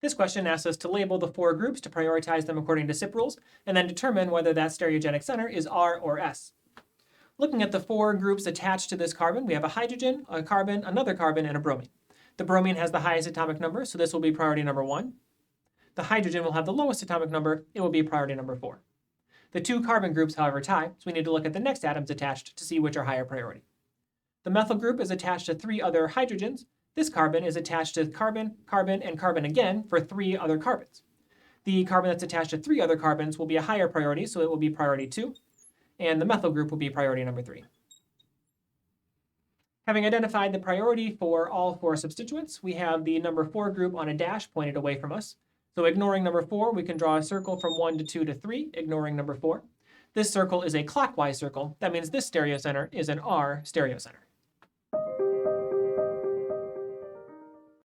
This question asks us to label the 4 groups to prioritize them according to SIP rules, and then determine whether that stereogenic center is R or S. Looking at the 4 groups attached to this carbon, we have a hydrogen, a carbon, another carbon, and a bromine. The bromine has the highest atomic number, so this will be priority number 1. The hydrogen will have the lowest atomic number, it will be priority number 4. The 2 carbon groups, however, tie, so we need to look at the next atoms attached to see which are higher priority. The methyl group is attached to 3 other hydrogens. This carbon is attached to carbon, carbon, and carbon again for 3 other carbons. The carbon that's attached to 3 other carbons will be a higher priority, so it will be priority 2, and the methyl group will be priority number 3. Having identified the priority for all 4 substituents, we have the number 4 group on a dash pointed away from us. So ignoring number 4, we can draw a circle from 1 to 2 to 3, ignoring number 4. This circle is a clockwise circle. That means this stereocenter is an R stereocenter.